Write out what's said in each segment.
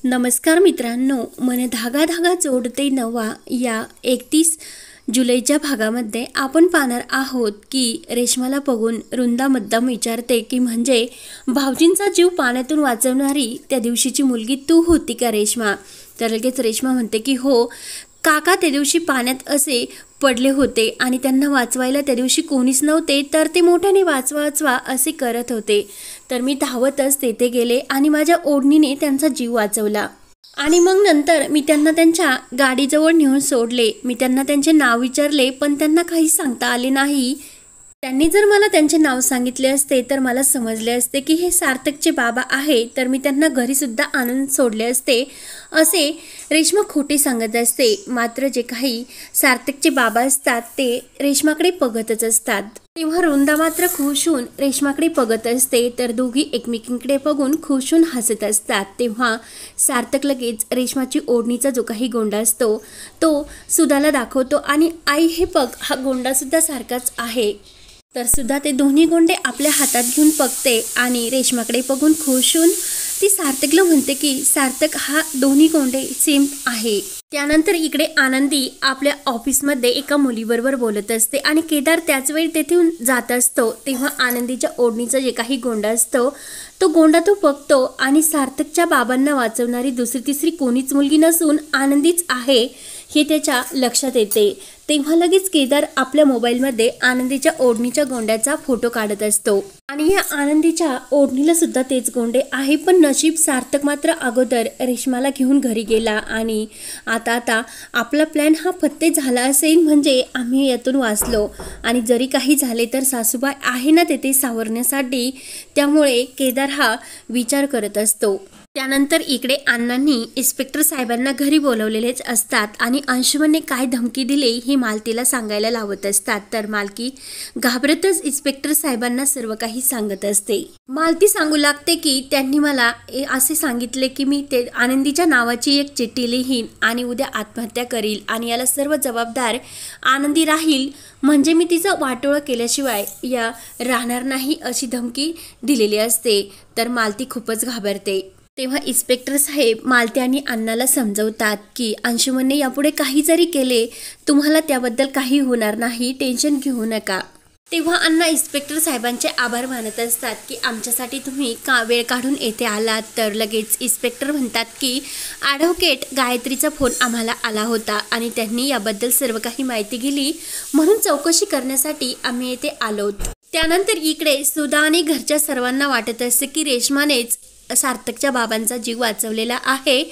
नमस्कार मित्रांनो, मन धागा धागा जोडते नवा या 31 जुलैच्या भागामध्ये आपण पाहणार आहोत की रेश्माला बघून रुंदा मुद्दाम विचारते की म्हणजे भाऊजींचा जीव पाण्यातून वाचवणारी त्या दिवशीची मुलगी तू होती का रेश्मा? तर लगेच रेश्मा म्हणते की हो काका, त्या दिवशी पाण्यात असे पडले होते आणि त्यांना वाचवायला त्या दिवशी कोणीच नव्हते, तर ते मोठ्याने वाचवा वाचवा असे करत होते. तर मी धावतच तेथे गेले आणि माझ्या ओढणीने त्यांचा जीव वाचवला आणि मग नंतर मी त्यांना त्यांच्या गाडीजवळ नेऊन सोडले. मी त्यांना त्यांचे नाव विचारले पण त्यांना काही सांगता आले नाही. त्यांनी जर मला त्यांचे नाव सांगितले असते तर मला समजले असते की हे सार्थकचे बाबा आहे, तर मी त्यांना घरी सुद्धा आणून सोडले असते असे रेश्मा खोटे सांगत असते. मात्र जे काही सार्थकचे बाबा असतात ते रेश्माकडे बघतच असतात. तेव्हा रुंदा मात्र खुश होऊन रेश्माकडे बघत असते, तर दोघी एकमेकींकडे बघून खुश होऊन हसत असतात. तेव्हा सार्थक लगेच रेश्माची ओढणीचा जो काही गोंडा असतो तो सुधाला दाखवतो आणि आई हे बघ, हा गोंडा सुद्धा सारखाच आहे. तर सुद्धा ते दोन्ही गोंडे आपल्या हातात घेऊन बघते आणि रेश्माकडे बघून खुश होऊन ती सार्थकला म्हणते की सार्थक, हा दोन्ही गोंडे सेम आहे. त्यानंतर इकडे आनंदी आपल्या ऑफिसमध्ये एका मुलीबरोबर बोलत असते आणि केदार त्याच वेळी तेथून जात असतो. तेव्हा आनंदीच्या ओढणीचा जे काही गोंडा असतो तो गोंडा तो बघतो आणि सार्थकच्या बाबांना वाचवणारी दुसरी तिसरी कोणीच मुलगी नसून आनंदीच आहे हे त्याच्या लक्षात येते. तेव्हा लगेच केदार आपल्या मोबाईलमध्ये आनंदीच्या ओढणीच्या गोंड्याचा फोटो काढत असतो आणि या आनंदीच्या ओढणीला सुद्धा तेच गोंडे आहे. पण नशीब सार्थक मात्र अगोदर रेश्माला घेऊन घरी गेला आणि आता आपला प्लॅन हा फत्ते झाला असेल, म्हणजे आम्ही यातून वाचलो आणि जरी काही झाले तर सासूबाई आहे ना तेथे सावरण्यासाठी. त्यामुळे केदार हा विचार करत असतो. त्यानंतर इकडे अण्णांनी इन्स्पेक्टर साहेबांना घरी बोलवलेलेच असतात आणि अंशुमनने काय धमकी दिली ही मालतीला सांगायला लावत असतात. तर मालकी घाबरतच इन्स्पेक्टर साहेबांना सर्व काही सांगत असते. मालती सांगू लागते की त्यांनी मला असे सांगितले की मी ते आनंदीच्या नावाची एक चिठ्ठी लिहीन आणि उद्या आत्महत्या करील आणि याला सर्व जबाबदार आनंदी राहील, म्हणजे मी तिचं वाटोळं केल्याशिवाय या राहणार नाही अशी धमकी दिलेली असते. तर मालती खूपच घाबरते. तेव्हा इन्स्पेक्टर साहेब मालती आणि अण्णाला समजवतात की अंशुमनने यापुढे काही जरी केले तुम्हाला त्याबद्दल काही होणार नाही, टेन्शन घेऊ नका. तेव्हा अण्णा इन्स्पेक्टर साहेबांचे आभार मानत असतात की आमच्यासाठी तुम्ही का वेळ काढून येथे आलात. तर लगेच इन्स्पेक्टर म्हणतात की ॲडव्होकेट गायत्रीचा फोन आम्हाला आला होता आणि त्यांनी याबद्दल सर्व काही माहिती दिली, म्हणून चौकशी करण्यासाठी आम्ही येथे आलोत. त्यानंतर इकडे सुधा आणि घरच्या सर्वांना वाटत असते की रेश्मानेच सार्थकच्या बाबांचा जीव वाचवलेला आहे,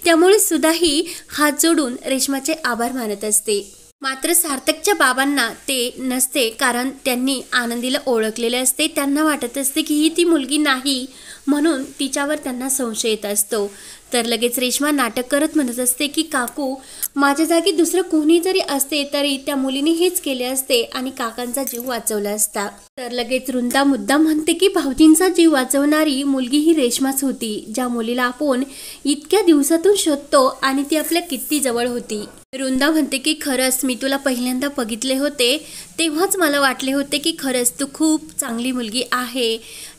त्यामुळे सुद्धाही हात जोडून रेश्माचे आभार मानत असते. मात्र सार्थकच्या बाबांना ते नसते, कारण त्यांनी आनंदीला ओळखलेले असते. त्यांना वाटत असते की ही ती मुलगी नाही, म्हणून तिच्यावर त्यांना संशय येत असतो. तर लगेच रेश्मा नाटक करत म्हणत असते की काकू, माझ्या जागी दुसरं कोणी जरी असते तरी त्या मुलीने हेच केले असते आणि काकांचा जीव वाचवला असता. तर लगेच रुंदा मुद्दाम म्हणते की भाऊजींचा जीव वाचवणारी मुलगी ही रेश्माच होती, ज्या मुलीला आपण इतक्या दिवसातून शोधतो आणि ती आपल्या किती जवळ होती. रुंदा म्हणते की खरंच मी तुला पहिल्यांदा बघितले होते तेव्हाच मला वाटले होते की खरंच तू खूप चांगली मुलगी आहे.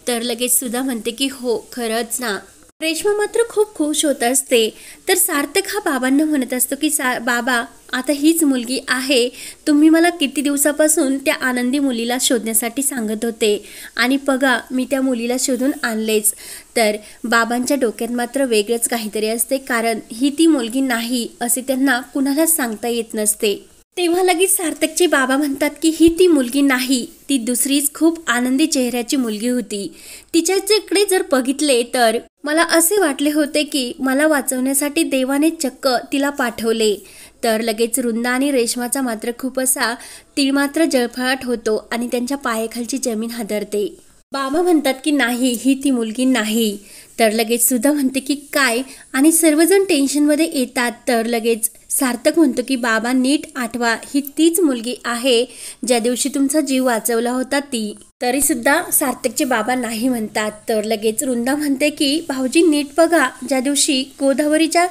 तर लगेच सुद्धा म्हणते की हो खरंच ना. रेश्मा मात्र खूप खुश होत असते. तर सार्थक हा बाबांना म्हणत असतो की बाबा, आता हीच मुलगी आहे, तुम्ही मला किती दिवसापासून त्या आनंदी मुलीला शोधण्यासाठी सांगत होते आणि बघा मी त्या मुलीला शोधून आणलेच. तर बाबांच्या डोक्यात मात्र वेगळंच काहीतरी असते, कारण ही ती मुलगी नाही असे त्यांना कुणालाच सांगता येत नसते. तेव्हा लगेच सार्थकचे बाबा म्हणतात की ही ती मुलगी नाही, ती दुसरीच खूप आनंदी चेहऱ्याची मुलगी होती. तिच्याकडे जर बघितले तर मला असे वाटले होते की मला वाचवण्यासाठी देवाने चक्क तिला पाठवले. तर लगेच रुंदा आणि रेश्माचा मात्र खूप असा तीळ मात्र जळफळाट होतो आणि त्यांच्या पायाखालची जमीन हादरते. बाबा म्हणतात की नाही, ही ती मुलगी नाही. तर लगेच सुद्धा म्हणते की काय, आणि सर्वजण टेन्शनमध्ये येतात. तर लगेच सार्थक म्हणतो की बाबा नीट आठवा, ही तीच मुलगी आहे ज्या दिवशी तुमचा जीव वाचवला होता ती. तरी सुद्धा सार्थकचे बाबा नाही म्हणतात. तर लगेच रुंदा म्हणते की भाऊजी नीट बघा, ज्या दिवशी गोदावरीच्या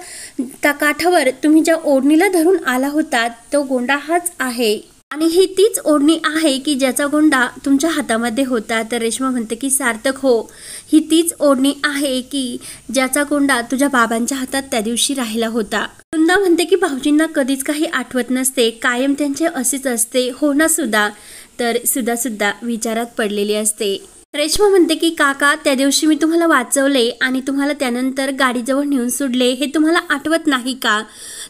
काठावर तुम्ही ज्या ओढणीला धरून आला होता तो गोंडा हाच आहे आणि ही तीच ओढणी आहे की ज्याचा गोंडा तुमच्या हातामध्ये होता. तर रेश्मा म्हणते की सार्थक हो, ही तीच ओढणी आहे की ज्याचा गोंडा तुझ्या बाबांच्या हातात त्या दिवशी राहिला होता. वृंदा म्हणते की भाऊजींना कधीच काही आठवत नसते, कायम त्यांचे असेच असते हो ना सुधा. तर सुद्धा विचारात पडलेली असते. रेश्मा म्हणते की काका, त्या दिवशी मी तुम्हाला वाचवले आणि तुम्हाला त्यानंतर गाडीजवळ नेऊन सोडले, हे तुम्हाला आठवत नाही का?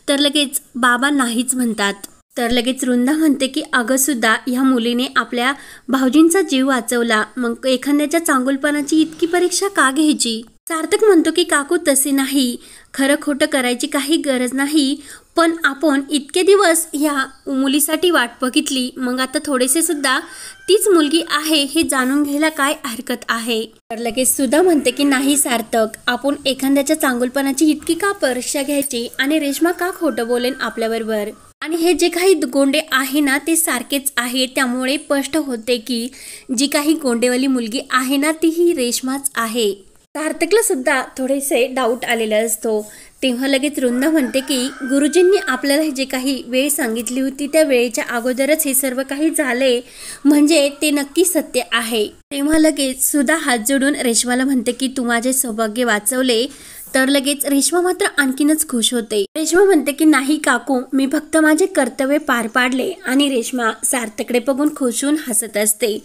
तर लगेच बाबा नाहीच म्हणतात. तर लगेच वृंदा म्हणते की अगं सुद्धा, ह्या मुलीने आपल्या भाऊजींचा जीव वाचवला, मग एखाद्याच्या चांगुलपणाची इतकी परीक्षा का घ्यायची? सार्थक म्हणतो की काकू तसे नाही, खरं खोटं करायची काही गरज नाही, पण आपण इतके दिवस ह्या मुलीसाठी वाट बघितली, मग आता थोडेसे सुद्धा तीच मुलगी आहे हे जाणून घ्यायला काय हरकत आहे? तर लगेच सुद्धा म्हणते की नाही सार्थक, आपण एखाद्याच्या चांगुलपणाची इतकी का परीक्षा घ्यायची आणि रेश्मा का खोटं बोलेन आपल्याबरोबर? आणि हे जे काही गोंडे आहे ना ते सारखेच आहे, त्यामुळे स्पष्ट होते की जी काही गोंडेवाली मुलगी आहे ना ती ही रेश्माच आहे. सार्थकला सुद्धा थोडेसे डाऊट आलेला असतो. तेव्हा लगेच वृंदा म्हणते की गुरुजींनी आपल्याला जे काही वेळ सांगितली होती त्या वेळेच्या अगोदरच हे सर्व काही झाले, म्हणजे ते नक्की सत्य आहे. तेव्हा लगेच सुद्धा हात जोडून रेश्माला म्हणते की तू माझे सौभाग्य वाचवले. तर लगेच रेश्मा मात्र आणखीनच खुश होते. रेश्मा म्हणते की नाही काकू, मी फक्त माझे कर्तव्य पार पाडले. आणि रेश्मा सार्थकडे बघून खुश होऊन हसत असते.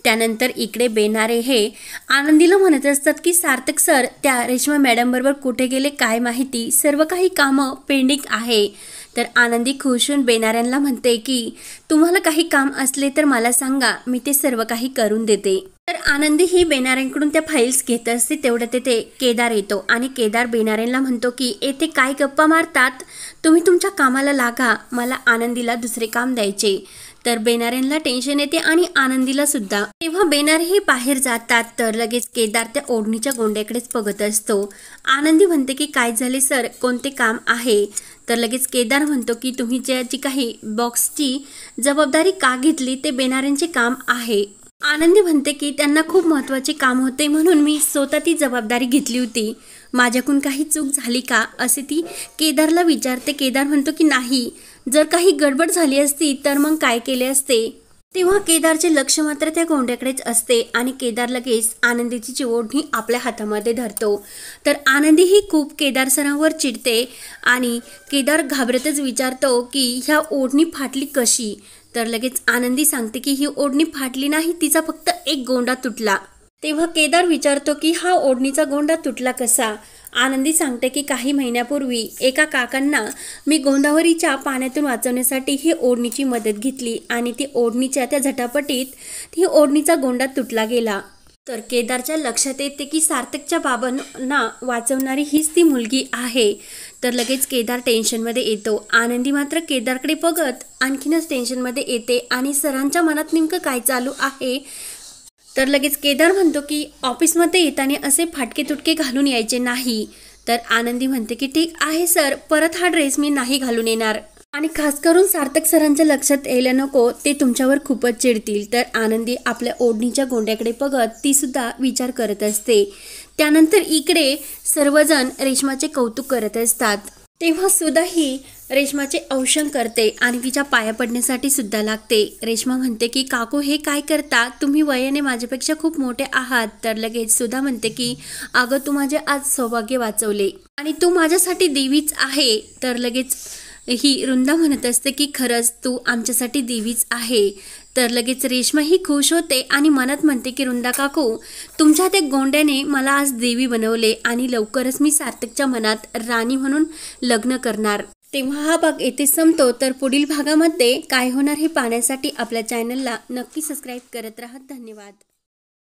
त्यानंतर इकडे बेनारे हे आनंदीला म्हणत असतात की सार्थक सर त्या रेश्मा मॅडम बरोबर कुठे गेले काय माहिती, सर्व काही कामं पेंडिंग आहे. तर आनंदी खुश होऊन बेनाऱ्यांना म्हणते की तुम्हाला काही काम असले तर मला सांगा, मी ते सर्व काही करून देते. तर आनंदी ही बेनाऱ्यांकडून त्या फाईल्स घेत असते. तेवढं तेथे केदार येतो आणि केदार बेनाऱ्यांना म्हणतो की येथे काय गप्पा मारतात, तुम्ही तुमच्या कामाला लागा, मला आनंदीला दुसरे काम द्यायचे. तर बेनाऱ्यांना टेन्शन येते आणि आनंदीला सुद्धा. तेव्हा बेनार हे बाहेर जातात. तर लगेच केदार त्या ओढणीच्या गोंड्याकडेच बघत असतो. आनंदी म्हणते की काय झाले सर, कोणते काम आहे? तर लगेच केदार म्हणतो की तुम्ही जी काही बॉक्सची जबाबदारी का घेतली ते बेनाऱ्यांचे काम आहे. आनंदी म्हणते की त्यांना खूप महत्त्वाचे काम होते म्हणून मी स्वतः ती जबाबदारी घेतली होती, माझ्याकडून काही चूक झाली का असे ती केदारला विचारते. केदार म्हणतो की नाही, जर काही गडबड झाली असती तर मग काय केले असते? तेव्हा केदारचे लक्ष मात्र त्या गोंड्याकडेच असते आणि केदार लगेच आनंदीची ओढणी आपल्या हातामध्ये धरतो. तर आनंदी ही खूप केदार सरांवर चिडते आणि केदार घाबरतच विचारतो की ह्या ओढणी फाटली कशी? तर लगेच आनंदी सांगते की ही ओढणी फाटली नाही, तिचा फक्त एक गोंडा तुटला. तेव्हा केदार विचारतो की हा ओढणीचा गोंडा तुटला कसा? आनंदी सांगते की काही महिन्यापूर्वी एका काकांना मी गोंदावरीच्या पाण्यातून वाचवण्यासाठी ही ओढणीची मदत घेतली आणि ती ओढणीच्या त्या झटापटीत ही ओढणीचा गोंडा तुटला गेला. तर केदारच्या लक्षात येते की सार्थकच्या बाबांना वाचवणारी हीच ती मुलगी आहे. तर लगेच केदार टेन्शनमध्ये येतो. आनंदी मात्र केदारकडे बघत आणखीनच टेन्शनमध्ये येते आणि सरांच्या मनात नेमकं काय चालू आहे? तर लगेच केदार म्हणतो की ऑफिसमध्ये येताना असे फाटके तुटके घालून यायचे नाही. तर आनंदी म्हणते की ठीक आहे सर, परत हा ड्रेस मी नाही घालून येणार आणि खास करून सार्थक सरांच्या लक्षात यायला नको, ते तुमच्यावर खूपच चिडतील. तर आनंदी आपल्या ओढणीच्या गोंड्याकडे बघत ती सुद्धा विचार करत असते. त्यानंतर इकडे सर्वजण रेश्माचे कौतुक करत असतात. तेव्हा सुद्धा ही रेश्माचे औषण करते आणि तिच्या पाया पडण्यासाठी सुद्धा लागते. रेश्मा म्हणते की काकू हे काय करता, तुम्ही वयाने माझ्यापेक्षा खूप मोठे आहात. तर लगेच सुद्धा म्हणते की अगं तू माझे आज सौभाग्य वाचवले आणि तू माझ्यासाठी देवीच आहे. तर लगेच ही वृंदा म्हणत असते की खरंच तू आमच्यासाठी देवीच आहे. तर लगेच रेश्मा ही खुश होते आणि मनात म्हणते की वृंदा काकू, तुमच्या त्या गोंड्याने मला आज देवी बनवले आणि लवकरच मी सार्थकच्या मनात राणी म्हणून लग्न करणार. तेव्हा हा भाग येथे संपतो. तर पुढील भागामध्ये काय होणार हे पाहण्यासाठी आपल्या चॅनलला नक्की सबस्क्राईब करत राहा. धन्यवाद.